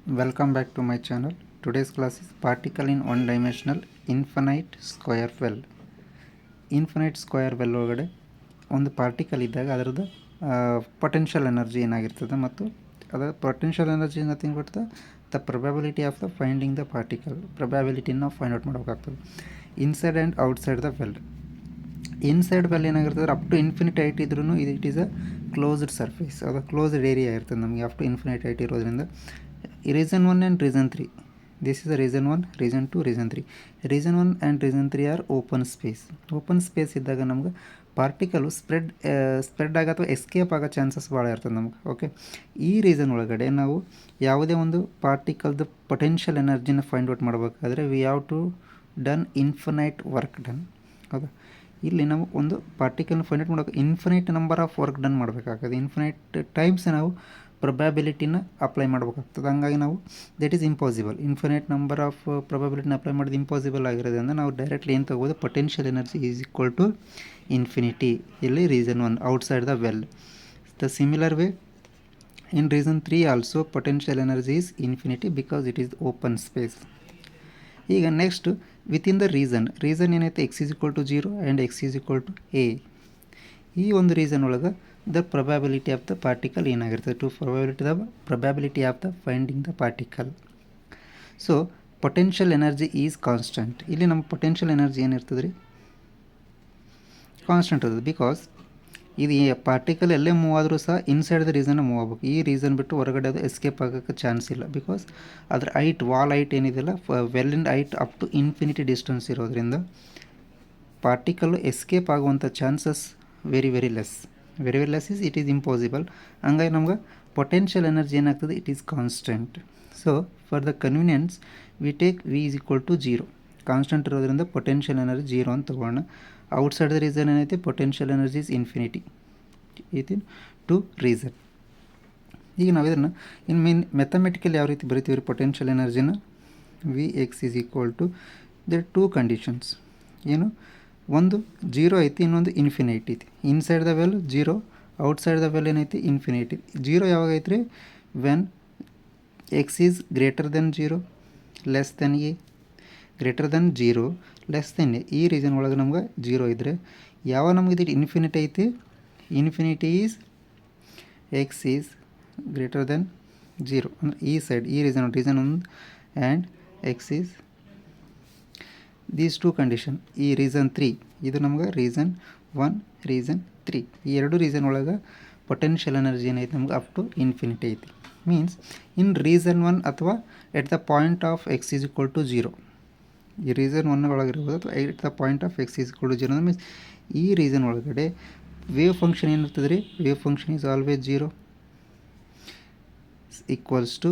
Welcome back to my channel. Today's class is particle in one dimensional infinite square well. Infinite square well ಒಳಗಡೆ ಒಂದು particle ಇದ್ದಾಗ ಅದರದ್ದು potential energy ಏನಾಗಿರ್ತದೆ ಮತ್ತು ಅದರ potential energy nothing but the probability of the finding the particle ಪ್ರೊಬ್ಯಾಬಿಲಿಟಿನ ನಾವು find out ಮಾಡೋಕ್ಕಾಗ್ತದೆ inside and outside the well. Inside well ಏನಾಗಿರ್ತದೆ ಅಪ್ ಟು ಇನ್ಫಿನಿಟ್ ಹೈಟ್ ಇದ್ರೂ it is a closed surface, ಅದು closed area ಇರ್ತದೆ ನಮಗೆ up to infinite height ಇರೋದ್ರಿಂದ. Region 1 and region 3, this is the reason 1, reason 2, reason 3. Reason 1 and reason 3 are open space. Open space ಇದ್ದಾಗ ನಮ್ಗೆ particle spread ಆಗ ಅಥವಾ escape ಆಗೋ chances ಭಾಳ ಇರ್ತದೆ ನಮ್ಗೆ. ಓಕೆ, ಈ ರೀಸನ್ ಒಳಗಡೆ ನಾವು ಯಾವುದೇ ಒಂದು ಪಾರ್ಟಿಕಲ್ದು ಪೊಟೆನ್ಷಿಯಲ್ ಎನರ್ಜಿನ ಫೈಂಡ್ ಔಟ್ ಮಾಡಬೇಕಾದ್ರೆ we have to done infinite work done. ಹೌದಾ, ಇಲ್ಲಿ ನಾವು ಒಂದು ಪಾರ್ಟಿಕಲ್ನ ಫೈಂಡ್ ಔಟ್ ಮಾಡೋಕೆ infinite number of work done ಮಾಡಬೇಕಾಗ್ತದೆ. ಇನ್ಫಿನೈಟ್ ಟೈಮ್ಸ್ ನಾವು ಪ್ರೊಬ್ಯಾಬಿಲಿಟಿನ ಅಪ್ಲೈ ಮಾಡಬೇಕಾಗ್ತದೆ. ಹಂಗಾಗಿ ನಾವು that is impossible. Infinite number of ಪ್ರೊಬ್ಯಾಬಿಲಿಟಿನ ಅಪ್ಲೈ ಮಾಡೋದು ಇಂಪಾಸಿಬಲ್ ಆಗಿರೋದ್ರಿಂದ ನಾವು ಡೈರೆಕ್ಟ್ಲಿ ಏನು ತಗೋಬೋದು, potential energy is equal to infinity. ಇಲ್ಲಿ region 1 outside the well. The similar way in reason 3 also potential energy is infinity because it is open space. ಈಗ next within the region ಏನೈತೆ x is equal to 0 and x is equal to a. ಈ ಒಂದು region ಒಳಗೆ the probability of the particle ಏನಾಗಿರ್ತದೆ, to probability of the finding the particle. So potential energy is constant. ಇಲ್ಲಿ ನಮ್ಮ potential energy ಏನಿರ್ತದೆ ರೀ, constant ಇರ್ತದೆ. Because ಇದು ಪಾರ್ಟಿಕಲ್ ಎಲ್ಲೇ ಮೂವ್ ಆದರೂ ಸಹ ಇನ್ಸೈಡ್ ದ ರೀಸನ್ ಮೂವ್ ಆಗಬೇಕು. ಈ ರೀಸನ್ ಬಿಟ್ಟು ಹೊರಗಡೆ ಅದು ಎಸ್ಕೇಪ್ ಆಗೋಕ್ಕೆ ಚಾನ್ಸ್ ಇಲ್ಲ. ಬಿಕಾಸ್ ಅದರ ಹೈಟ್, ವಾಲ್ ಹೈಟ್ ಏನಿದೆಯಲ್ಲ, ವೆಲ್ಲಿಂದ height up to infinity distance ಇರೋದ್ರಿಂದ ಪಾರ್ಟಿಕಲ್ಲು ಎಸ್ಕೇಪ್ ಆಗುವಂಥ chances very very less is it is impossible. ಹಂಗಾಗಿ ನಮ್ಗೆ ಪೊಟೆನ್ಷಿಯಲ್ ಎನರ್ಜಿ ಏನಾಗ್ತದೆ, it is constant. So for the convenience we take V is equal to 0. Constant ಇರೋದ್ರಿಂದ potential energy 0 ಅಂತ ತೊಗೊಳ್ಳೋಣ. Outside the region ಏನೈತೆ, potential energy is infinity in to region. ಈಗ ನಾವು ಇದನ್ನು ಮೆಥಮೆಟಿಕಲ್ ಯಾವ ರೀತಿ ಬರಿತೀವಿ ರೀ, ಪೊಟೆನ್ಷಿಯಲ್ ಎನರ್ಜಿನ V X is equal to there two conditions. ಏನು, ಒಂದು 0 ಐತಿ, ಇನ್ನೊಂದು ಇನ್ಫಿನೈಟ್ ಐತಿ. Inside the well 0, outside the well ಏನೈತಿ, ಇನ್ಫಿನೈಟ್. 0 ಯಾವಾಗ ಐತ್ರಿ, when x is greater than 0 less than a, greater than 0 less than a. ಈ ರೀಸನ್ ಒಳಗೆ ನಮ್ಗೆ 0 ಇದ್ದರೆ, ಯಾವ ನಮ್ಗೆ ಇದು ಇನ್ಫಿನಿಟಿ ಐತಿ, infinity is x is greater than 0 ಅಂದರೆ ಈ ಸೈಡ್, ಈ region 1 and x is these two condition. ಈ ರೀಸನ್ 3 ಇದು ನಮ್ಗೆ ರೀಸನ್ 1, ರೀಸನ್ 3. ಈ ಎರಡು ರೀಸನ್ ಒಳಗೆ ಪೊಟೆನ್ಷಿಯಲ್ ಎನರ್ಜಿ ಏನೈತೆ ನಮ್ಗೆ ಅಪ್ ಟು ಇನ್ಫಿನಿಟಿ ಐತಿ. ಮೀನ್ಸ್ ಇನ್ ರೀಸನ್ 1 ಅಥವಾ at the point of x is equal to 0, ಈ ರೀಸನ್ 1 ಒಳಗಿರ್ಬೋದು ಅಥವಾ at the point of x is equal to 0 means ಈ ರೀಸನ್ ಒಳಗಡೆ ವೇವ್ ಫಂಕ್ಷನ್ ಏನಿರ್ತದೆ ರೀ, wave function is always 0 equals to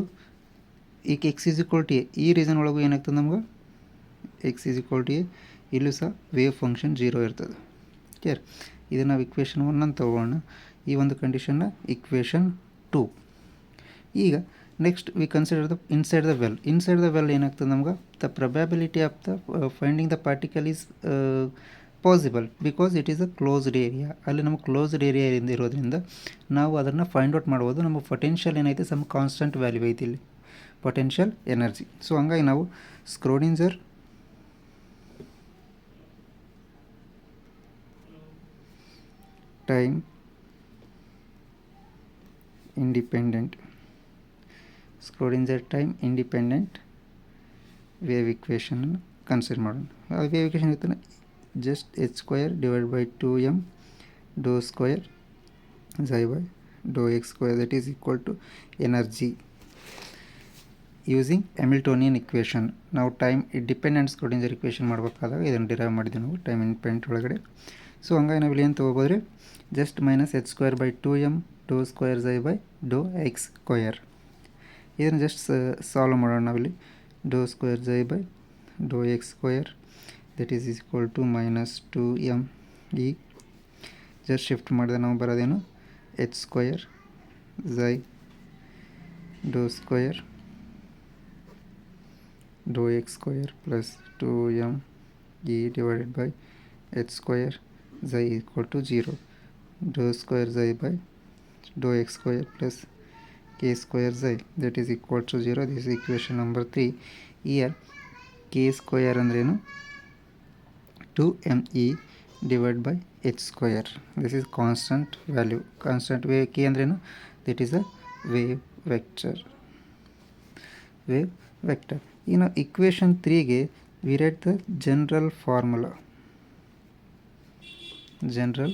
ಈಗ x is equal to a. ಈ region ಒಳಗೂ ಏನಾಗ್ತದೆ ನಮ್ಗೆ, x is equal to a. ಇಲ್ಲೂ ಸಹ ವೇವ್ ಫಂಕ್ಷನ್ 0 ಇರ್ತದೆ. ಕ್ಲಿಯರ್. ಇದನ್ನು ನಾವು ಇಕ್ವೇಷನ್ 1 ಅಂತ ತಗೋಣ. ಈ ಒಂದು ಕಂಡೀಷನ್ನ ಇಕ್ವೇಷನ್ 2. ಈಗ next we consider the inside the well. Inside the well ಏನಾಗ್ತದೆ ನಮ್ಗೆ, the probability of the finding the particle is possible because it is a closed area. ಅಲ್ಲಿ ನಮಗೆ ಕ್ಲೋಸ್ಡ್ ಏರಿಯಾ ಇರೋದ್ರಿಂದ ನಾವು ಅದನ್ನು ಫೈಂಡ್ ಔಟ್ ಮಾಡ್ಬೋದು. ನಮ್ಮ ಪೊಟೆನ್ಷಿಯಲ್ ಏನೈತೆ ಸಮ್ ಕಾನ್ಸ್ಟೆಂಟ್ ವ್ಯಾಲ್ಯೂ ಐತಿ ಇಲ್ಲಿ, ಪೊಟೆನ್ಷಿಯಲ್ ಎನರ್ಜಿ. ಸೊ ಹಂಗಾಗಿ ನಾವು ಸ್ಕ್ರೋಡಿಂಜರ್ ಟೈಮ್ ಇಂಡಿಪೆಂಡೆಂಟ್ ವೇವ್ ಇಕ್ವೇಷನನ್ನು ಕನ್ಸಿಡರ್ ಮಾಡೋಣ. ಆ ವೇವ್ ಇಕ್ವೇಷನ್ ಇರ್ತಾನೆ just h square divide by 2m doe square psi by doe x square that is equal to energy using Hamiltonian equation. ನಾವು time dependent Schrodinger equation ಮಾಡಬೇಕಾದಾಗ ಇದನ್ನು derive ಮಾಡಿದ್ವಿ ನಾವು time independent ಒಳಗಡೆ. So ಹಂಗಾಗಿ ನಾವು ಇಲ್ಲಿ ಏನು ತೊಗೋಬೋದ್ರಿ, just minus h square by 2m doe square psi by doe x square. ಇದನ್ನು ಜಸ್ಟ್ ಸಾಲ್ವ್ ಮಾಡೋಣ ನಾವಿಲ್ಲಿ. Doe square psi by doe x square that is equal to minus 2m. ಈ ಜಸ್ಟ್ ಶಿಫ್ಟ್ ಮಾಡಿದ್ರೆ ನಾವು ಬರೋದೇನು, h square psi doe square doe x square plus 2m e divided by h square psi equal to 0. Doe square psi by doe x square plus k square xi that is equal to 0. This is equation number 3. Here k square ಅಂದ್ರೇನು 2me divided by h square. This is constant value. Constant wave k ಅಂದ್ರೇನು that is a wave vector. In equation 3 ಗೆ we write the general formula. General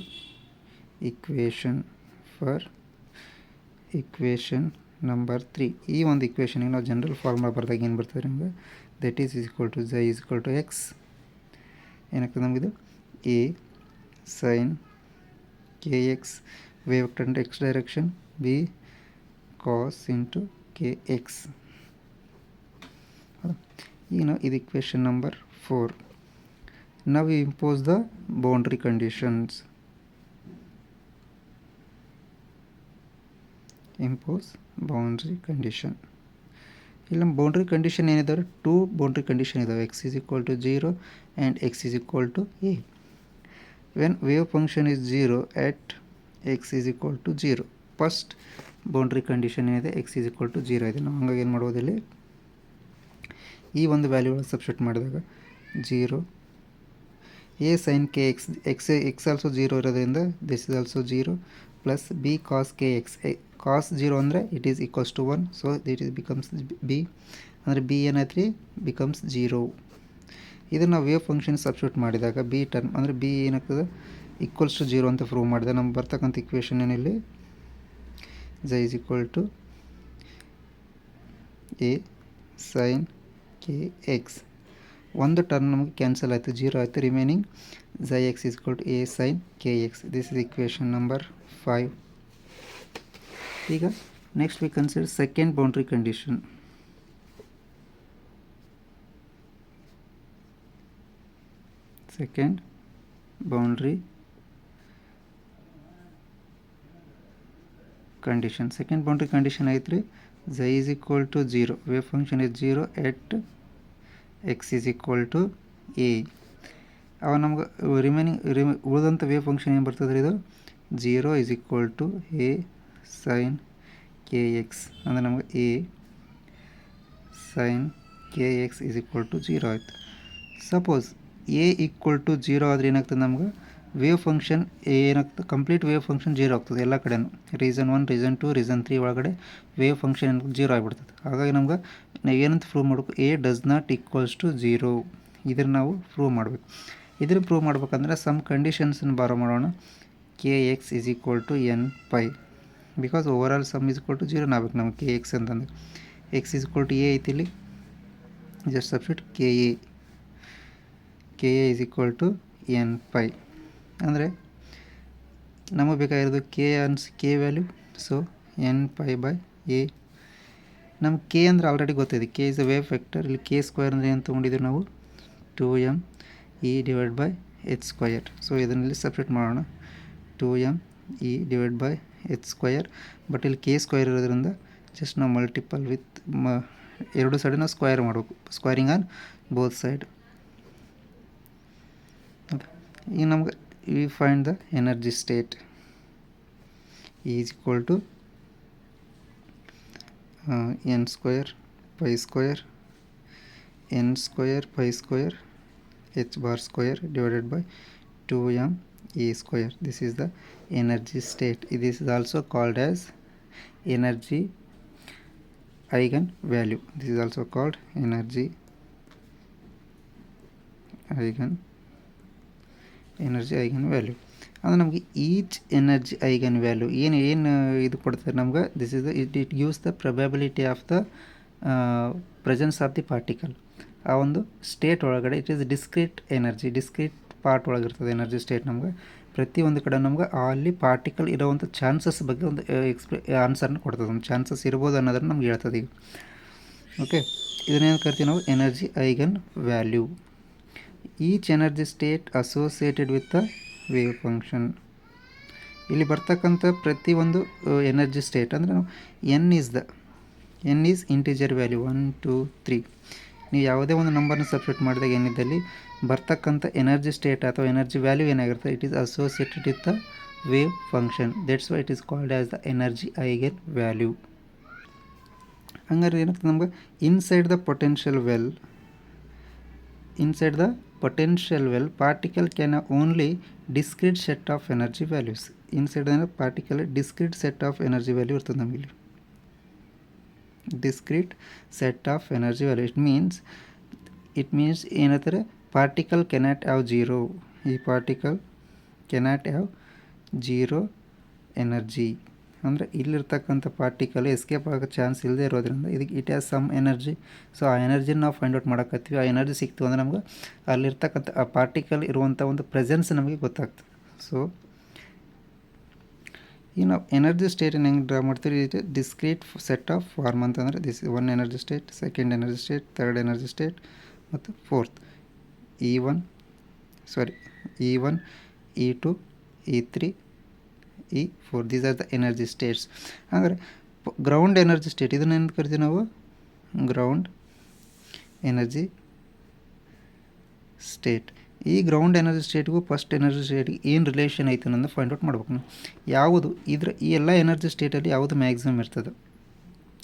equation for equation number 3. ಈ ಒಂದು equation ಗೆ ನಾವು general formula ಬರೆದಾಗ ಏನು ಬರ್ತದೆ ನಮಗೆ that is equal to xi is equal to x. ಏನಾಗ್ತದೆ ನಮಗಿದು a sin kx wave vector into x direction, b cos into kx. This equation number 4. Now we impose the boundary conditions. Impose boundary condition. ಇಲ್ಲಿ ನಮ್ಮ boundary condition ಏನಿದಾವೆ 2 boundary condition ಇದಾವೆ x is equal to 0 and x is equal to a. When wave function is 0 at x is equal to 0, first boundary condition ಏನಿದೆ x is equal to 0 ಇದೆ. ನಾವು ಹಂಗಾಗಿ ಏನು ಮಾಡೋದಿಲ್ಲ, ಈ ಒಂದು ವ್ಯಾಲ್ಯೂ ಒಳಗೆ ಸಬ್ಸ್ಟಿಟ್ಯೂಟ್ ಮಾಡಿದಾಗ 0 a sin kx x also 0 ಇರೋದ್ರಿಂದ this is also 0 plus b cos kx cos 0 ಅಂದರೆ it is equals to 1, so it is becomes b ಅಂದರೆ b ಏನಾಯ್ತು ಬಿಕಮ್ಸ್ 0. ಇದನ್ನು ನಾವು ವೇವ್ ಫಂಕ್ಷನ್ ಸಬ್ಸ್ಟಿಟ್ಯೂಟ್ ಮಾಡಿದಾಗ b ಟರ್ಮ್ ಅಂದರೆ b ಏನಾಗ್ತದೆ ಈಕ್ವಲ್ಸ್ ಟು 0 ಅಂತ ಪ್ರೂವ್ ಮಾಡಿದೆ. ನಮ್ಗೆ ಬರ್ತಕ್ಕಂಥ ಇಕ್ವೇಷನ್ ಏನಿಲ್ಲಿ xi is equal to a sin kx. ಒಂದು ಟರ್ಮ್ ನಮಗೆ ಕ್ಯಾನ್ಸಲ್ ಆಯಿತು, 0 ಆಯಿತು, remaining xi x is equal to a sin kx. This is equation number 5. ಈಗ next we consider second boundary condition. Second boundary condition. Second boundary condition ಐತ್ರಿ xi is equal to 0, wave function is 0 at x is equal to a. ಅವ ನಮ್ಗೆ ಉಳಿದಂಥ wave function ಏನು ಬರ್ತದೆ ರೀ, ಇದು 0 is equal to a sin kx ಅಂದರೆ ನಮ್ಗೆ a sin kx is equal to 0 ಆಯಿತು. ಸಪೋಸ್ a ಈಕ್ವಲ್ ಟು 0 ಆದರೆ ಏನಾಗ್ತದೆ ನಮ್ಗೆ ವೇವ್ ಫಂಕ್ಷನ್ ಏನಾಗ್ತದೆ, ಕಂಪ್ಲೀಟ್ ವೇವ್ ಫಂಕ್ಷನ್ 0 ಆಗ್ತದೆ ಎಲ್ಲ ಕಡೆನೂ. ರೀಸನ್ 1 ರೀಸನ್ 2 ರೀಸನ್ 3 ಒಳಗಡೆ ವೇವ್ ಫಂಕ್ಷನ್ 0 ಆಗಿಬಿಡ್ತದೆ. ಹಾಗಾಗಿ ನಮ್ಗೆ ನಾವು ಏನಂತ ಪ್ರೂವ್ ಮಾಡಬೇಕು, a does not equals to 0. ಇದನ್ನು ನಾವು ಪ್ರೂವ್ ಮಾಡಬೇಕು. ಇದನ್ನು ಪ್ರೂವ್ ಮಾಡ್ಬೇಕಂದ್ರೆ ಸಮ್ ಕಂಡೀಷನ್ಸನ್ನು ಬಾರೋ ಮಾಡೋಣ. kx is equal to n pi, because overall sum is equal to 0 ಆಗ್ಬೇಕು ನಮಗೆ kx ಅಂತಂದ್ರೆ. x is equal to a ಐತಿ ಇಲ್ಲಿ, just substitute ka is equal to n pi. ಅಂದರೆ ನಮಗೆ ಬೇಕಾಗಿರೋದು k value, so n pi by a. ನಮ್ಗೆ ಕೆ ಅಂದರೆ ಆಲ್ರೆಡಿ ಗೊತ್ತಿದೆ, k is a wave vector. ಇಲ್ಲಿ ಕೆ ಸ್ಕ್ವೇರ್ ಅಂದರೆ ಏನು ತೊಗೊಂಡಿದ್ದೀವಿ ನಾವು 2me divide by h square. So ಇದನ್ನಲ್ಲಿ ಸಬ್ಸ್ಟಿಟ್ಯೂಟ್ ಮಾಡೋಣ 2me divide by h square. But ಇಲ್ಲಿ ಕೆ ಸ್ಕ್ವಯರ್ ಇರೋದ್ರಿಂದ ಜಸ್ಟ್ ನಾವು ಮಲ್ಟಿಪಲ್ ವಿತ್ ಎರಡು ಸೈಡನ್ನ ಸ್ಕ್ವಯರ್ ಮಾಡಬೇಕು, ಸ್ಕ್ವಯರಿಂಗ್ ಆನ್ ಬೋತ್ ಸೈಡ್. ಈಗ ನಮ್ಗೆ we find the energy state is equal to n square pi square n square pi square h bar square divided by 2m e square. This is the energy state. This is also called as energy eigen value. This is also called energy eigen value. ಅಂದರೆ ನಮಗೆ each energy eigen value ಏನು ಇದು ಕೊಡ್ತಾರೆ ನಮ್ಗೆ, this is it gives the probability of the presence of the particle. ಆ ಒಂದು state ಒಳಗಡೆ it is discrete energy, discrete part ಒಳಗಿರ್ತದೆ ಎನರ್ಜಿ ಸ್ಟೇಟ್. ನಮ್ಗೆ ಪ್ರತಿಯೊಂದು ಕಡೆ ನಮ್ಗೆ ಅಲ್ಲಿ ಪಾರ್ಟಿಕಲ್ ಇರೋವಂಥ ಚಾನ್ಸಸ್ ಬಗ್ಗೆ ಒಂದು ಆನ್ಸರ್ನ ಕೊಡ್ತದೆ, ಒಂದು ಚಾನ್ಸಸ್ ಇರ್ಬೋದು ಅನ್ನೋದನ್ನು ನಮ್ಗೆ ಹೇಳ್ತದೆ ಈಗ. ಓಕೆ, ಇದನ್ನೇನು ಕರಿತೀವಿ ನಾವು energy eigen value. Each energy state associated with the wave function. ಇಲ್ಲಿ ಬರ್ತಕ್ಕಂಥ ಪ್ರತಿಯೊಂದು ಎನರ್ಜಿ ಸ್ಟೇಟ್ ಅಂದರೆ ನಾವು ಎನ್ ಈಸ್ ಇಂಟಿಜರ್ ವ್ಯಾಲ್ಯೂ 1 2 3. ನೀವು ಯಾವುದೇ ಒಂದು ನಂಬರ್ನ ಸಬ್ಸ್ಟಿಟ್ಯೂಟ್ ಮಾಡಿದಾಗ ಏನಿದ್ದಲ್ಲಿ ಬರ್ತಕ್ಕಂಥ ಎನರ್ಜಿ ಸ್ಟೇಟ್ ಅಥವಾ ಎನರ್ಜಿ ವ್ಯಾಲ್ಯೂ ಏನಾಗಿರುತ್ತೆ, it is associated with the wave function. That's why it is called as the energy eigen value. ಹಂಗಾರೆ ಏನಾಗ್ತದೆ ನಮ್ಗೆ inside the potential well particle can only discrete set of energy values. Inside ಅಂದರೆ particle discrete set of energy value ಇರ್ತದೆ ನಮಗೆ. Discrete set of energy value it means ಏನಂತಾರೆ, particle cannot have zero. ಈ particle cannot have zero energy ಅಂದರೆ ಇಲ್ಲಿರ್ತಕ್ಕಂಥ particle escape ಆಗೋ chance ಇಲ್ಲದೆ ಇರೋದ್ರಿಂದ ಇದಕ್ಕೆ it has some energy. So ಆ ಎನರ್ಜಿನ ನಾವು ಫೈಂಡ್ ಔಟ್ ಮಾಡೋಕತ್ತೀವಿ. ಆ ಎನರ್ಜಿ ಸಿಕ್ತು ಅಂದರೆ ನಮ್ಗೆ ಅಲ್ಲಿರ್ತಕ್ಕಂಥ ಆ ಪಾರ್ಟಿಕಲ್ ಇರುವಂಥ ಒಂದು ಪ್ರೆಸೆನ್ಸ್ ನಮಗೆ ಗೊತ್ತಾಗ್ತದೆ. ಸೊ ಈ ನಾವು ಎನರ್ಜಿ ಸ್ಟೇಟನ್ನು ಹೆಂಗೆ ಡ್ರಾ ಮಾಡ್ತೀವಿ, ಇದು ಡಿಸ್ಕ್ರೀಟ್ ಸೆಟ್ ಆಫ್ ಫಾರ್ಮ್ ಅಂತಂದರೆ this one energy state, second energy state, third energy state ಮತ್ತು fourth E1, E2, E3, E4. These are the energy states. ಅಂದರೆ ಗ್ರೌಂಡ್ ಎನರ್ಜಿ ಸ್ಟೇಟ್ ಇದನ್ನು ಏನು ಕರಿತೀವಿ ನಾವು, ಗ್ರೌಂಡ್ ಎನರ್ಜಿ ಸ್ಟೇಟ್. ಈ ಗ್ರೌಂಡ್ ಎನರ್ಜಿ ಸ್ಟೇಟ್ಗೂ first energy ಸ್ಟೇಟ್ಗೆ ಏನು ರಿಲೇಷನ್ ಐತೆ ಅನ್ನೋದು ಫೈಂಡ್ ಔಟ್ ಮಾಡ್ಬೇಕು ನಾವು. ಯಾವುದು ಈ ಎಲ್ಲ ಎನರ್ಜಿ ಸ್ಟೇಟಲ್ಲಿ ಯಾವುದು ಮ್ಯಾಕ್ಸಿಮಮ್ ಇರ್ತದೆ,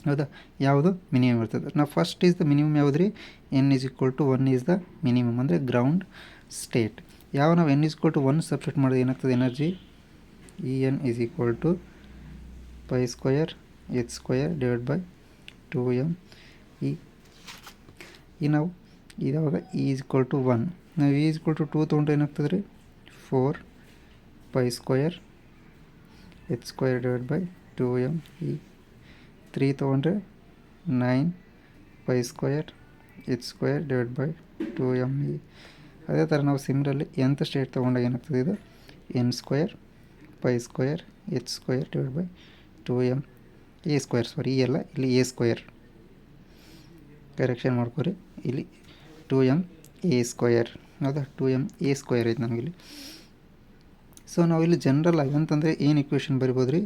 ಹೌದಾ, ಯಾವುದು ಮಿನಿಮಮ್ ಇರ್ತದೆ. ನಾವು ಫಸ್ಟ್ ಈಸ್ ದ ಮಿನಿಮಮ್ ಯಾವುದು ರೀ, n=1 ಈಸ್ ದ ಮಿನಿಮಮ್ ಅಂದರೆ ಗ್ರೌಂಡ್ ಸ್ಟೇಟ್. ಯಾವ ನಾವು n=1 ಸಬ್ಸ್ಟಿಟ್ಯೂಟ್ ಮಾಡಿದ್ರೆ ಏನಾಗ್ತದೆ ಎನರ್ಜಿ, En=π² h² ಈ ನಾವು ಇದಾವಾಗ E=1, ನಾವು E=2 ತೊಗೊಂಡ್ರೆ ಏನಾಗ್ತದೆ ರೀ, 4π² h² 3 ತೊಗೊಂಡ್ರೆ 9π² h² ಅದೇ ಥರ ನಾವು ಸಿಮಿಲರ್ಲಿ nth ಸ್ಟೇಟ್ ತೊಗೊಂಡಾಗ ಏನಾಗ್ತದೆ, ಇದು n²π² h² a², ಎಲ್ಲ ಇಲ್ಲಿ a², ಕರೆಕ್ಷನ್ ಮಾಡ್ಕೊರಿ, ಇಲ್ಲಿ 2ma², ಹೌದಾ, 2ma² ಐತೆ ನಮಗಿಲ್ಲಿ. ಸೊ ನಾವು ಇಲ್ಲಿ ಜನರಲ್ ಆಗಿ ಅಂತಂದರೆ ಏನು ಇಕ್ವೇಷನ್ ಬರಿಬೋದು ರೀ,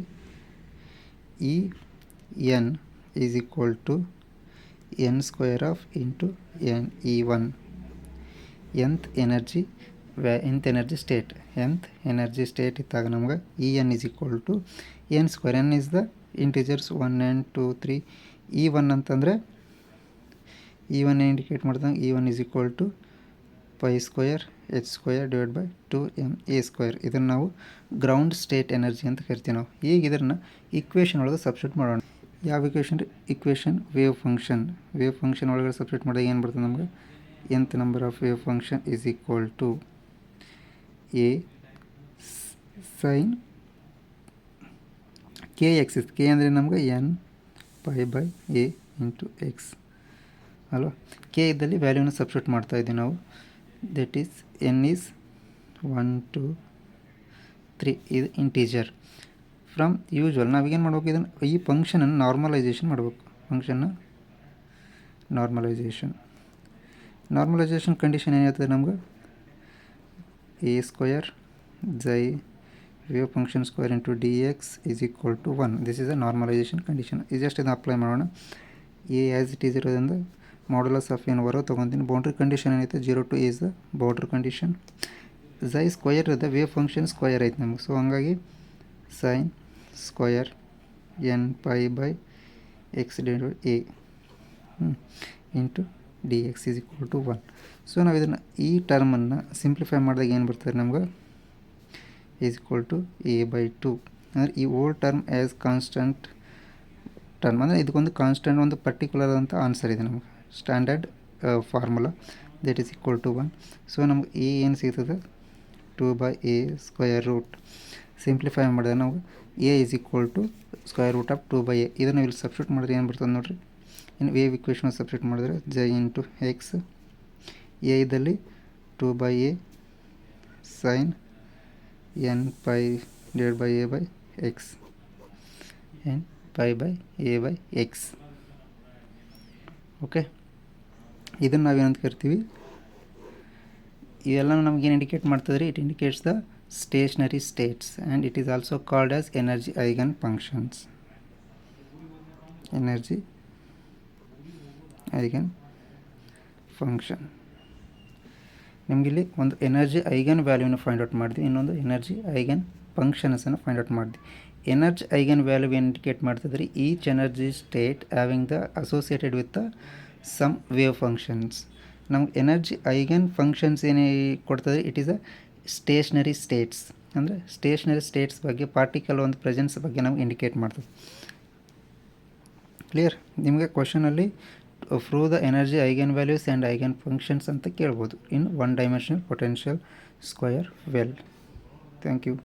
En=n² nth ಎನರ್ಜಿ ಸ್ಟೇಟ್ ಇದ್ದಾಗ ನಮ್ಗೆ En=n². n is the integers 1 and 2 3. E1 ಅಂತಂದರೆ E1 ಇಂಡಿಕೇಟ್ ಮಾಡಿದಾಗ E1=π² h²2ma². ಇದನ್ನು ನಾವು ಗ್ರೌಂಡ್ ಸ್ಟೇಟ್ ಎನರ್ಜಿ ಅಂತ ಕರಿತೀವಿ ನಾವು. ಈಗ ಇದನ್ನು ಇಕ್ವೇಷನ್ ಒಳಗೆ ಸಬ್ಸ್ಟಿಟ್ಯೂಟ್ ಮಾಡೋಣ. ಯಾವ ಇಕ್ವೇಷನ್ ರೀ, ಇಕ್ವೇಷನ್ ವೇವ್ ಫಂಕ್ಷನ್ ಒಳಗಡೆ ಸಬ್ಸ್ಟಿಟ್ಯೂಟ್ ಮಾಡಿದಾಗ ಏನು ಬರ್ತದೆ ನಮ್ಗೆ, nth number of wave function = a sin kx. K ಅಂದರೆ ನಮ್ಗೆ n π/a × x ಅಲ್ವಾ. ಕೆ ಇದ್ದಲ್ಲಿ ವ್ಯಾಲ್ಯೂನ ಸಬ್ಸ್ಟಿಟ್ಯೂಟ್ ಮಾಡ್ತಾ ಇದ್ದೀವಿ ನಾವು. ದಟ್ ಈಸ್ n ಈಸ್ 1 2 3 ಇದು ಇಂಟೀಜರ್. ಫ್ರಮ್ ಯೂಶ್ವಲ್ ನಾವೀಗೇನು ಮಾಡ್ಬೇಕು, ಇದನ್ನು ಈ ಫಂಕ್ಷನನ್ನು ನಾರ್ಮಲೈಸೇಷನ್ ಮಾಡಬೇಕು. ನಾರ್ಮಲೈಸೇಷನ್ ಕಂಡೀಷನ್ ಏನಿರ್ತದೆ ನಮ್ಗೆ, a² wave function square into dx = 1. This is a normalisation condition. ಇದು ಜಸ್ಟ್ ಇದನ್ನು ಅಪ್ಲೈ ಮಾಡೋಣ. ಎ ಆ್ಯಸ್ ಇಟ್ ಈಸ್ ಇರೋದ್ರಿಂದ ಮಾಡ್ಯುಲಸ್ ಆಫ್ ಏನು ಬರೋ ತೊಗೊತೀನಿ. ಬೌಂಡ್ರಿ ಕಂಡೀಷನ್ ಏನೈತೆ 0 to a is the boundary condition. Square ಇರೋದ ವೇವ್ ಫಂಕ್ಷನ್ ಸ್ಕ್ವಯರ್ ಐತೆ ನಮಗೆ. ಸೊ ಹಂಗಾಗಿ sin² nπ/x / a into dx = 1. So ನಾವು ಇದನ್ನು ಈ ಟರ್ಮನ್ನು ಸಿಂಪ್ಲಿಫೈ ಮಾಡಿದಾಗ ಏನು ಬರ್ತದೆ ನಮ್ಗೆ, a/2. ಅಂದರೆ ಈ old term as constant term, ಅಂದರೆ ಇದಕ್ಕೊಂದು ಕಾನ್ಸ್ಟೆಂಟ್ ಒಂದು ಪರ್ಟಿಕ್ಯುಲರ್ ಅಂತ ಆನ್ಸರ್ ಇದೆ ನಮಗೆ, standard formula. That is = 1. So ನಮ್ಗೆ ಎ ಏನು ಸಿಗ್ತದೆ, 2/a². ಸಿಂಪ್ಲಿಫೈ ಮಾಡಿದ್ರೆ ನಾವು a = √2/a. ಇದನ್ನು ಇಲ್ಲಿ ಸಬ್ಸ್ಟಿಟ್ಯೂಟ್ ಮಾಡಿದ್ರೆ ಏನು ಬರ್ತದೆ ನೋಡಿರಿ, ಇನ್ನು ವೇವ್ ಇಕ್ವೇಷನ್ ಸಬ್ಸ್ಟಿಟ್ಯೂಟ್ ಮಾಡಿದ್ರೆ j × x, a ಇದ್ದಲ್ಲಿ 2/a sin nπ/a/x nπ/a/x. Okay, ಇದನ್ನು ನಾವೇನಂತ ಕರಿತೀವಿ, ಇವೆಲ್ಲ ನಮಗೇನು ಇಂಡಿಕೇಟ್ ಮಾಡ್ತದೆ ರೀ, it indicates the stationary states and it is also called as energy eigen functions. Energy eigen function. ನಿಮಗಿಲ್ಲಿ ಒಂದು ಎನರ್ಜಿ ಐಗನ್ ವ್ಯಾಲ್ಯೂನ ಫೈಂಡ್ ಔಟ್ ಮಾಡಿದ್ವಿ, ಇನ್ನೊಂದು ಎನರ್ಜಿ ಐಗನ್ ಫಂಕ್ಷನ್ಸನ್ನು ಫೈಂಡ್ ಔಟ್ ಮಾಡಿದ್ವಿ. ಎನರ್ಜಿ ಐಗನ್ ವ್ಯಾಲ್ಯೂ ಇಂಡಿಕೇಟ್ ಮಾಡ್ತಿದ್ರಿ each energy state having the associated with the some wave functions. ನಮ್ಗೆ energy eigen functions ಏನೇ ಕೊಡ್ತದೆ, it is a stationary states. ಅಂದರೆ ಸ್ಟೇಷ್ನರಿ ಸ್ಟೇಟ್ಸ್ ಬಗ್ಗೆ ಪಾರ್ಟಿಕಲ್ ಒಂದು ಪ್ರೆಸೆನ್ಸ್ ಬಗ್ಗೆ ನಮ್ಗೆ ಇಂಡಿಕೇಟ್ ಮಾಡ್ತದೆ. ಕ್ಲಿಯರ್? ನಿಮಗೆ ಕ್ವಶನಲ್ಲಿ prove the energy eigen values and eigen functions ಅಂತ ಕೇಳ್ಬೋದು in one dimensional potential square well. Thank you.